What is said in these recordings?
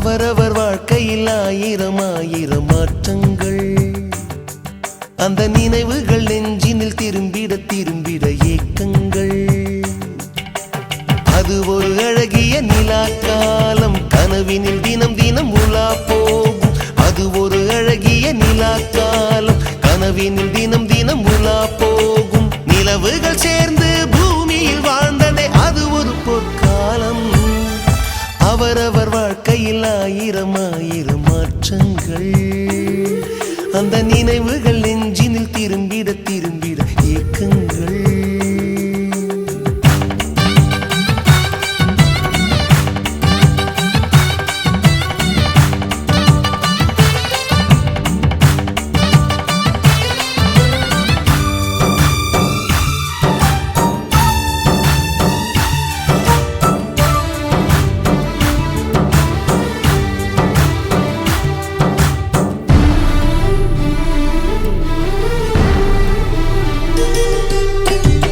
அவரவர் வாழ்க்கையில் ஆயிரம் ஆயிரம் மாற்றங்கள். அந்த நினைவுகள் நெஞ்சினில் திரும்பிட திரும்பிட ஏக்கங்கள். அது ஒரு அழகிய நிலாக்காலம், கனவினில் தினம் தினம் உலா போகும். அது ஒரு அழகிய நிலாக்காலம், கனவினில் தினம் தினம் உலா போகும். நிலவுகள் சேர்ந்து பூமியில் வாழ்ந்ததே அது ஒரு பொற்காலம். அவரவர் வாழ்க்கையில் ஆயிரம் ஆயிரம் மாற்றங்கள். அந்த நினைவுகள் நெஞ்சினில் திரும்பிட திரும்பிட ஏக்கங்கள்.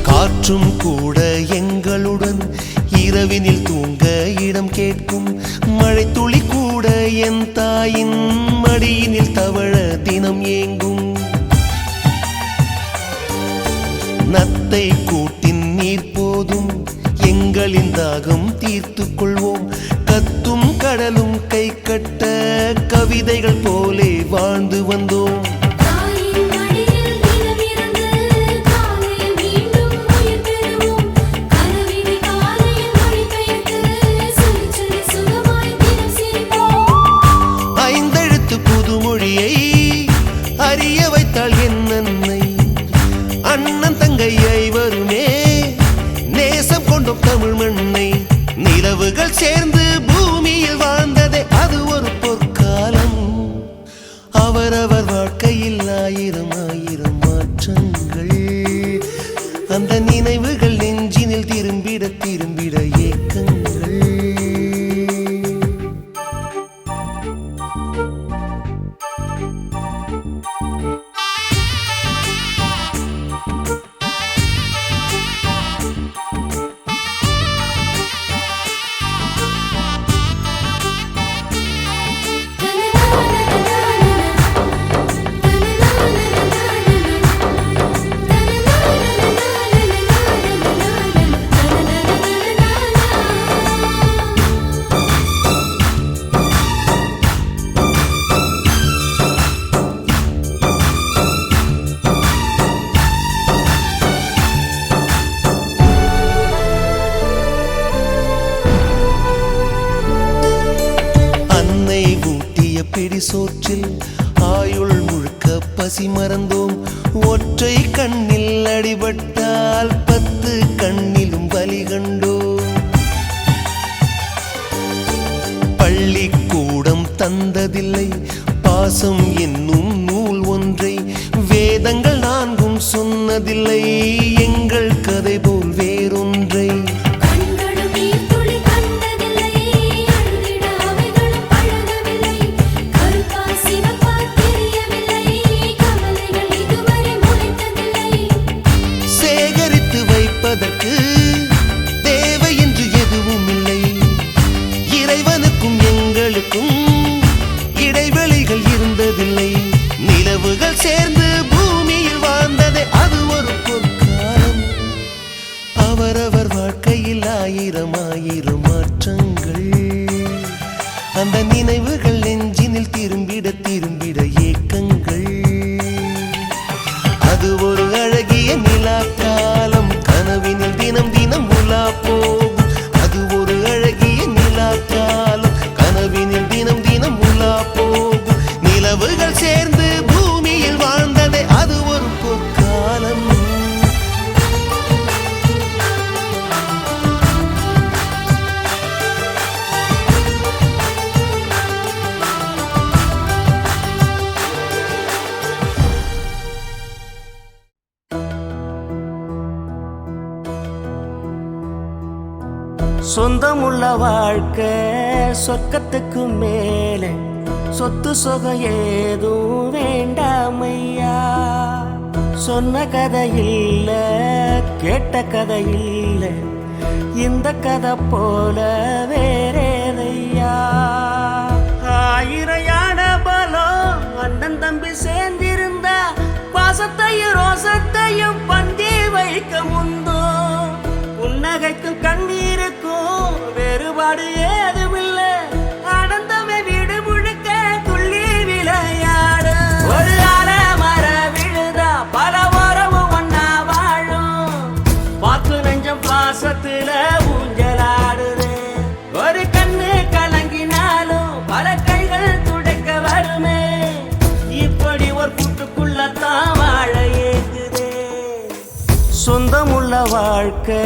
காற்றும் கூட எங்களுடன் இரவினில் தூங்க இடம் கேட்கும். மழை துளி கூட என் தாயின் மடியினில் தவழ தினம் ஏங்கும். நத்தை கூட்டின் நீர் போதும், எங்களின் தாகம் தீர்த்து கொள்வோம். கத்தும் கடலும் கை கட்ட கவிதைகள் போலே வாழ்ந்து வந்தோம். அறிய வைத்தாள் என் அன்னை, அண்ணன் தங்கை ஐவருமே நேசம் கொண்டோம் தமிழ் மண்ணை. நிலவுகள் சேர்ந்து பூமியில் வாழ்ந்ததே அது ஒரு பொற்காலம். அவரவர் வாழ்க்கையில் ஆயிரம் ஆயிரம் மாற்றங்கள். அந்த நினைவுகள் நெஞ்சினில் திரும்பிட திரும்பிட ஏக்கங்கள். பிடி சோற்றில் ஆயுள் முழுக்க பசி மறந்தோம். ஒற்றை கண்ணில் அடிபட்டால் 10 கண்ணிலும் பலி கண்டோம். பள்ளிக்கூடம் தந்ததில்லை பாசம் என்னும் நூல் ஒன்றை. வேதங்கள் 4 சொன்னதில்லை எங்கள் கதை போல் வேறொன்றை. தேவை என்று எதுவும் இல்லை. இறைவனுக்கும் எங்களுக்கும் இடைவெளிகள் இருந்ததில்லை. நிலவுகள் சேர்ந்து பூமியில் வாழ்ந்ததே அது ஒரு பொற்காலம். அவரவர் வாழ்க்கையில் ஆயிரம் ஆயிரம் மாற்றங்கள். அந்த நினைவுகள் நெஞ்சினில் திரும்பிட திரும்பிட ஏக்கங்கள். அது ஒரு அழகிய நிலாக்காலம், கனவினில் தினம் தினம் உலா போகும். அது ஒரு அழகிய நிலாக்காலம், கனவினில் தினம் தினம் உலா போகும். நிலவுகள் சேர்ந்து பூமியில் வாழ்ந்ததே அது ஒரு பொற்காலம். சொந்தமுள்ள வாழ்க்கை சொர்க்கத்துக்கு மேலே, சொத்து சொகம் ஏதும் வேண்டாமையா. சொன்ன கதை இல்ல, கேட்ட கதை இல்ல, இந்த கதை போல வேறேதையா. தம்பி சேர்ந்திருந்தா பாசத்தையும் ரோசத்தையும் பந்தி வைக்க முந்தோ புன்னகைக்கும் கண்ணீருக்கும் வேறுபாடு ஏதுமில்லை அடந்தமே வீடு முழுக்க துள்ளி விளையாடு ஒரு மர விழுதா பல உறவும் ஒன்னா வாழும் பாக்கு நெஞ்சம் பாசத்துல ஊஞ்சலாடுது ஒரு கண்ணு கலங்கினாலும் பல கைகள் துடைக்க வருமே இப்படி ஒரு கூட்டுக்குள்ளத்தான் வாழ ஏகுதே சொந்தமுள்ள வாழ்க்கை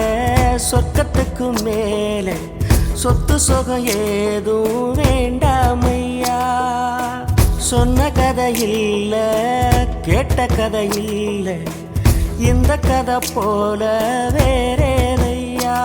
சொர்க்கத்துக்கு மேலே சொத்து சுகம் ஏதும் வேண்டாமையா சொன்ன கதை இல்ல கேட்ட கதை இல்ல இந்த கதை போல வேறேதையா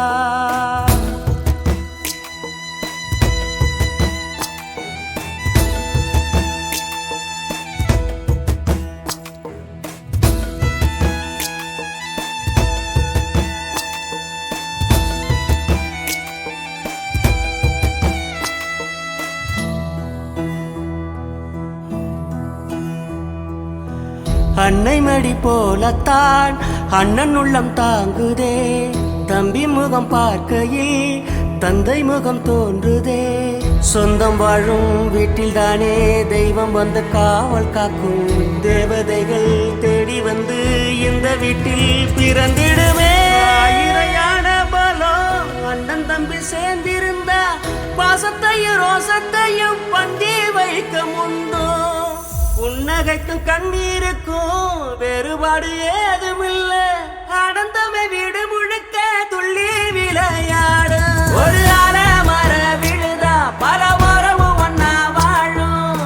அன்னை மடி போலத்தான் அண்ணன் உள்ளம் தாங்குதே தம்பி முகம் பார்க்கையில் தந்தை முகம் தோன்றுதே சொந்தம் வாழும் வீட்டில் தானே தெய்வம் வந்து காவல் காக்கும் தேவதைகள் தேடி வந்து இந்த வீட்டில் பிறந்திடுமே இறையான பலம் அண்ணன் தம்பி சேர்ந்திருந்தா பாசத்தையும் ரோசத்தையும் பந்தி வைக்க முந்தோ புன்னகைக்கும் கண்ணீருக்கும் வேறுபாடு ஏதுமில்லை அடந்தமே வீடு முழுக்க துள்ளி விளையாடு ஒரு மர விழுதா பல உறவும் ஒன்னா வாழும்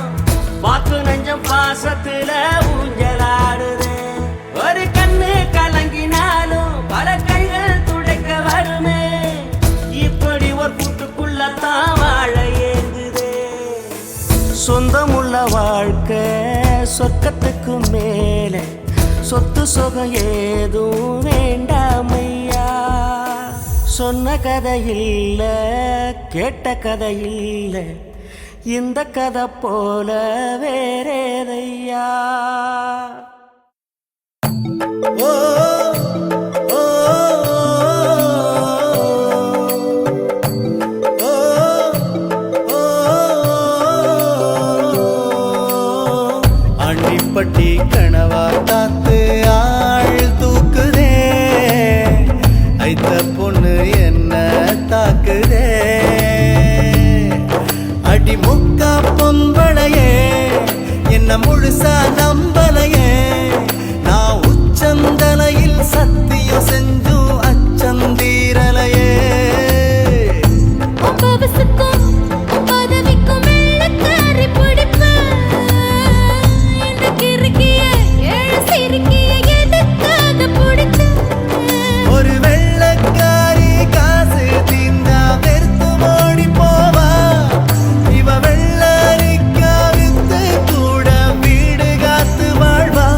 பாக்கு நெஞ்சம் பாசத்துல ஊஞ்சலாடுது ஒரு கண்ணு கலங்கினாலும் பல கைகள் துடைக்க வருமே இப்படி ஒரு கூட்டுக்குள்ளத்தான் வாழ ஏங்குதே சொந்தமுள்ள வாழ்க்கை சொர்க்கத்துக்கு மேலே சொத்து சுகம் ஏதும் வேண்டாமையா சொன்ன கதை இல்ல கேட்ட கதை இல்ல இந்த கதை போல வேறேதையா ஓ ஓ பட்டி கனவா தாத்து ஆள் தூக்குதே ஐத்த பொண்ணு என்ன தாக்குதே அடி முக்கா பொம்பளையே என்ன முழுசா நம்பலையே நான் உச்சந்தலையில் சத்தியம் செஞ்சும் அச்சந்தீரலையே ஒரு வெள்ளக்காரி காசு தீந்தா வெறுத்து ஓடி போவா இவ வெள்ளரிக்கா வித்து கூட வீடு காத்து வாழ்வா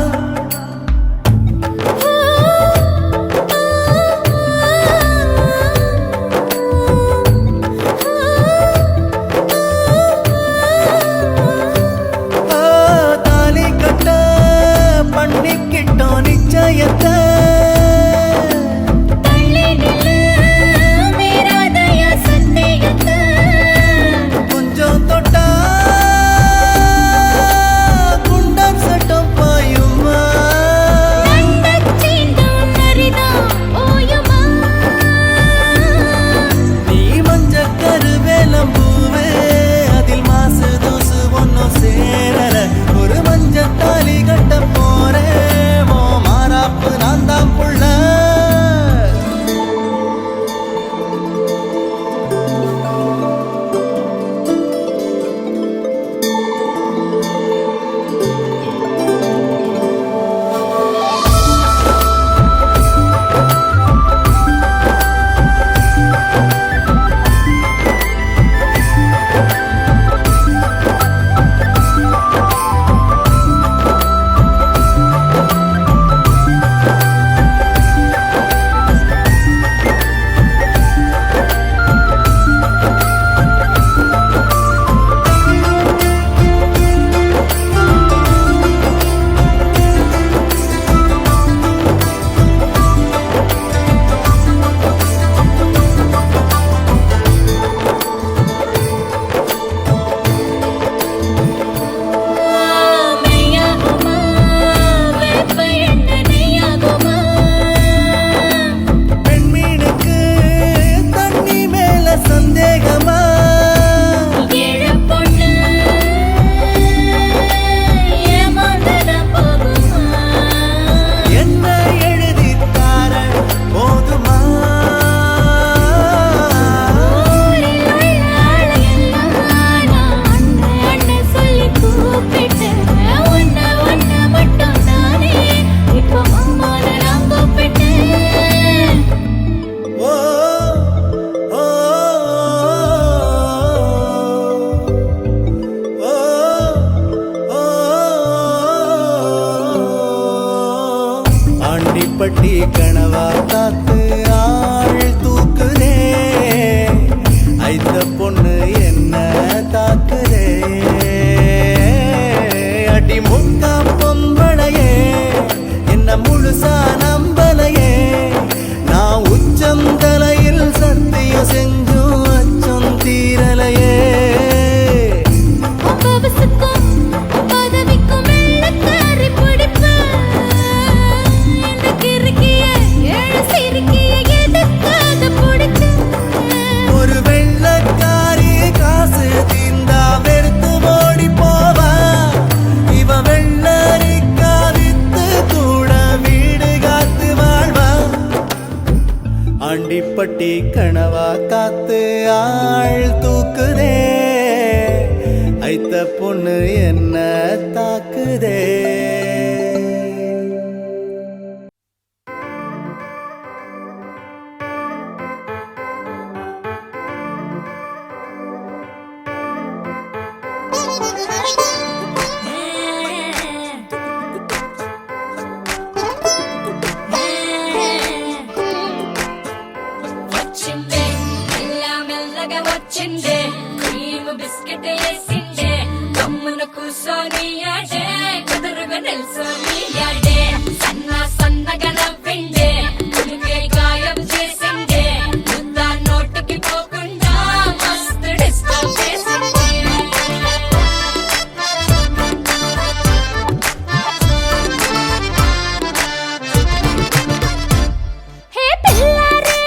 ஐத்த பொண்ணு என்ன தாக்குதே அடி முக்கா பொம்பளையே என்ன முழுசா நம்பலையே நான் உச்சம் தலையில் சத்தியம் செஞ்சும் அச்சம் தீரலையே ஒரு வெள்ளக்காரி காசு தீர்ந்தா வெறுத்து ஓடி போவா இவ வெள்ளரிக்கா வித்து கூட வீடு காத்து வாழ்வா ஆண்டிப்பட்டி கனவா காத்து ஆள் தூக்குதே ஐத்த பொண்ணு என்ன தாக்குதே వచ్చిందే క్రీమ్ బిస్కెట్ వేసిందే గమ్మున కూసోనియాడే కుదురుగా నిల్సోనియాడే సన్నగా నవ్విండే కులికే గాయం చేసిందే ముద్ద నోటికి పోకుండా మస్తు డిస్టర్బ్ చేసిందే హే పిల్లారే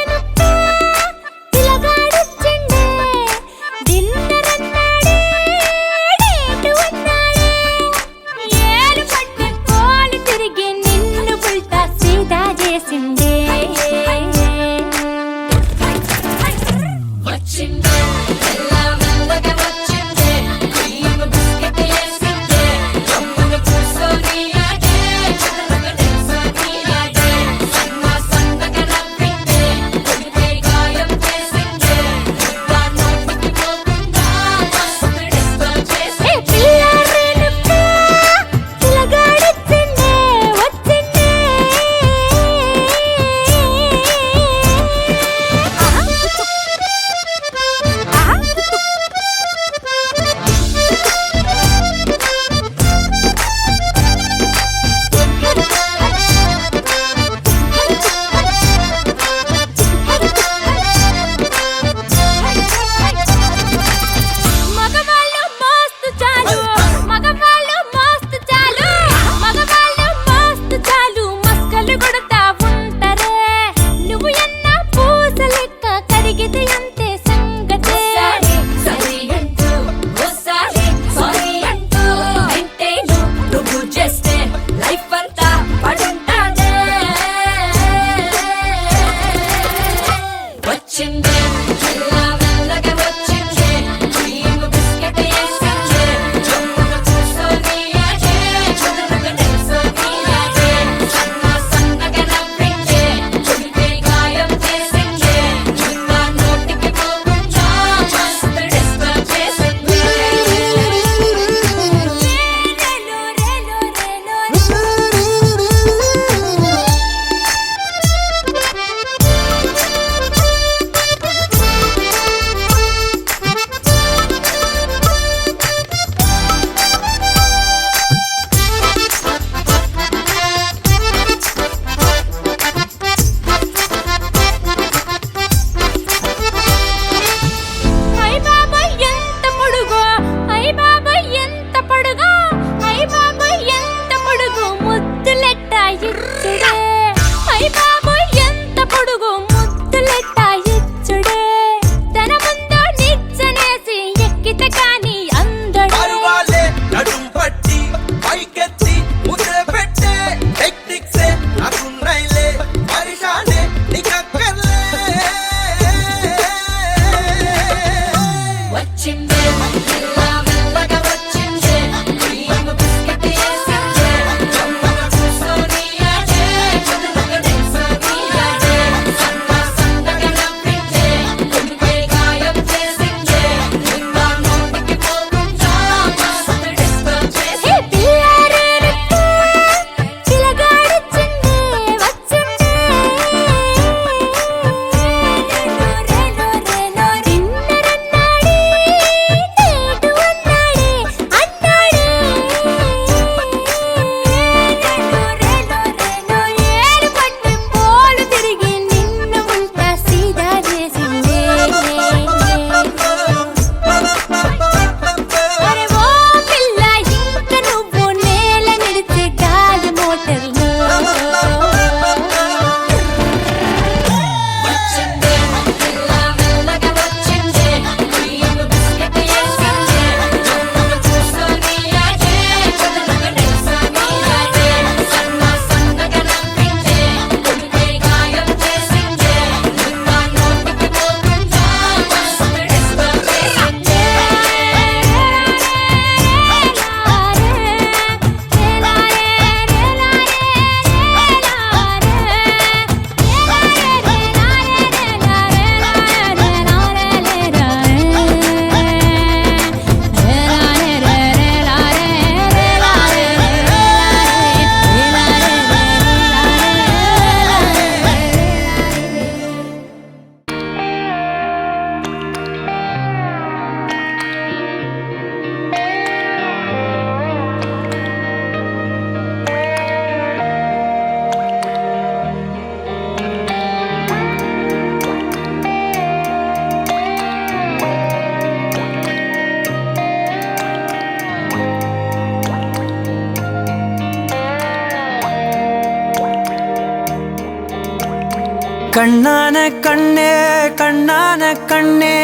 கண்ணான கண்ணே கண்ணான கண்ணே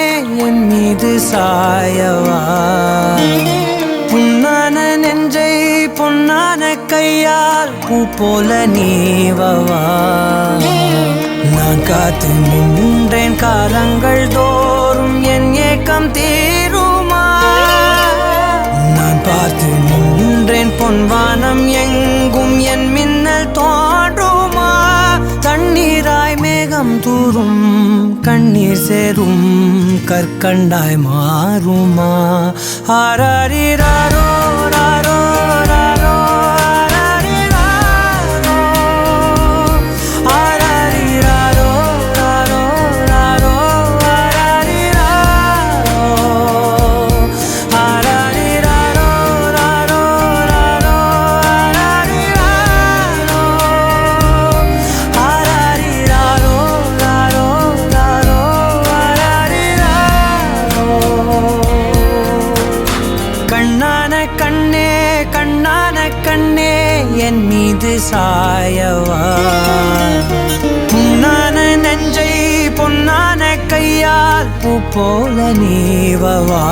என் மீது சாயவா புண்ணான நெஞ்சை பொன்னான கையால் பூ போல நீவவா நான் காத்து நின்றேன் காலங்கள் தோறும் என் ஏக்கம் தீருமா நான் பார்த்து நின்றேன் பொன்வானம் எங்கும் என் மின்னல் தோன்றுமா தண்ணீராய் மேகம் தூரும் கண்ணீர் சேரும் கற்கண்டாய் மாறுமா ஆராரிராரோ ராரோ ராரோ ஆராரிராரோ ராரோ ராரோ ஆராரிராரோ ராரோ ராரோ ஆராரிராரோ ராரோ ராரோ கண்ணான கண்ணே கண்ணான கண்ணே என் மீது சாயவா புண்ணான நெஞ்சை பொன்னான கையால் பூ போல நீவவா